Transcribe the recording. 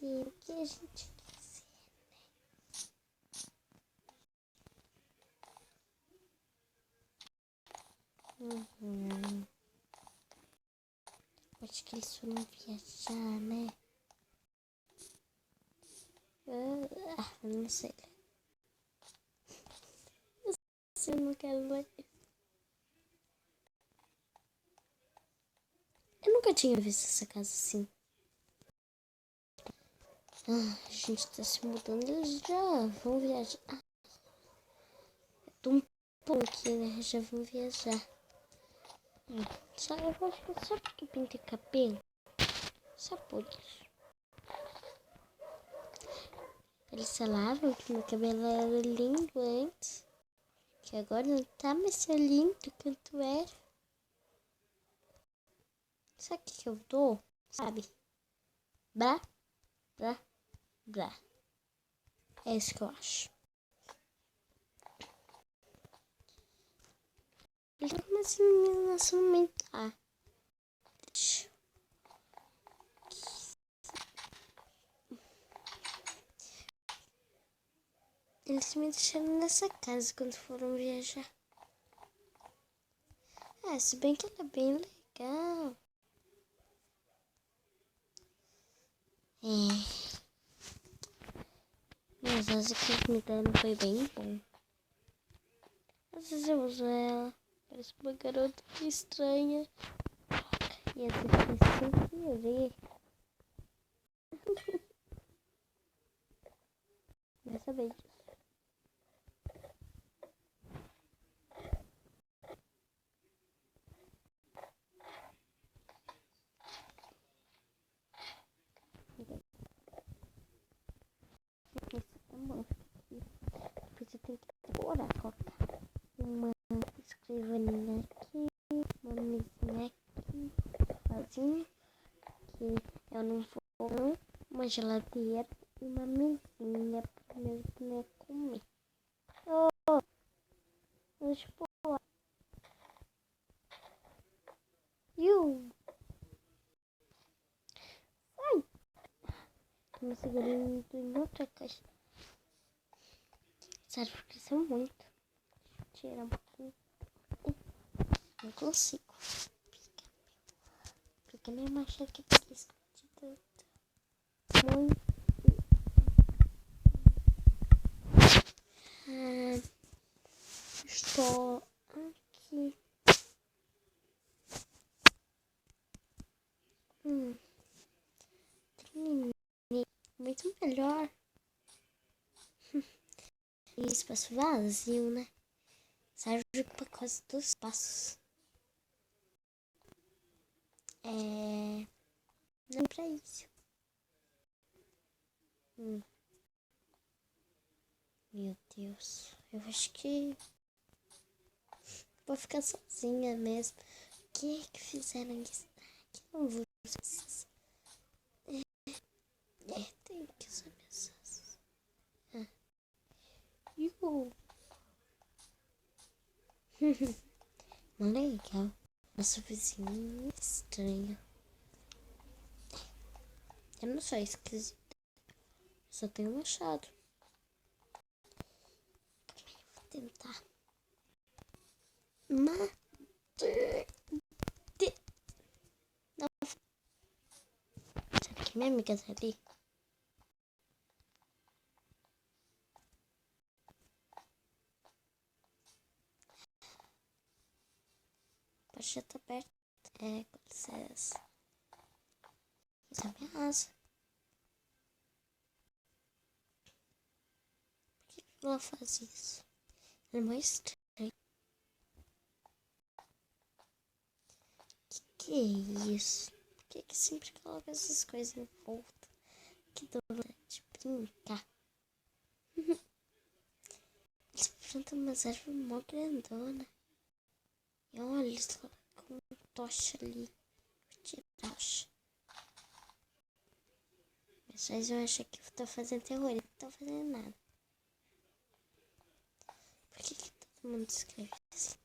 ser o que a gente quiser, né? Acho que eles foram viajar, né? Não sei. Eu não quero ler. Eu nunca tinha visto essa casa assim. A gente tá se mudando, eles já vão viajar. Tô um pouco aqui, né? Já vão viajar. Só eu acho que só porque pintei cabelo. Só por isso. Eles falavam que meu cabelo era lindo antes. Que agora não tá mais tão lindo quanto era. Sabe o que eu dou? Sabe? Blá, blá, blá. É isso que eu acho. Ele já começa a me relacionamentar. Eles me deixaram nessa casa quando foram viajar. Se bem que ela é bem legal. Mas essa que me deram foi bem bom. Às vezes eu uso ela. Parece uma garota estranha. E essa aqui sem querer. Vai saber disso. Isso tá bom. Depois eu tenho que decorar, colocar uma escrivaninha aqui, uma mesinha aqui, sozinho, que eu não vou, não, uma geladeira e uma mesinha pra meu boneco comer. Deixa eu pôr. Ai! Tô me segurando em outra caixa. Sério, porque são muito. Tirar um pouquinho. Não consigo. Porque minha macha aqui tá escondida. Muito. Estou aqui. Muito melhor. E espaço vazio, né? Serve pra quase todos os passos. Não é pra isso. Meu Deus. Eu acho que vou ficar sozinha mesmo. O que fizeram isso aqui? Não vou precisar. Tem que usar essas. Não é legal. Nosso vizinho é estranho. Eu não sou esquisita. Só tenho um machado. Vou tentar. Não. Será que minha amiga tá ali? A porta já tá aberta. Com licença. Isso é minha asa. Por que ela faz isso? Ela é muito estranha. Que é isso? Por que sempre coloca essas coisas em volta? Que dó de brincar. Eles plantam umas ervas mó grandona. E olha, eles colocam uma tocha ali. De tocha. Mas eu acho que eu tô fazendo terror. Não tô fazendo nada. Por que todo mundo escreve assim?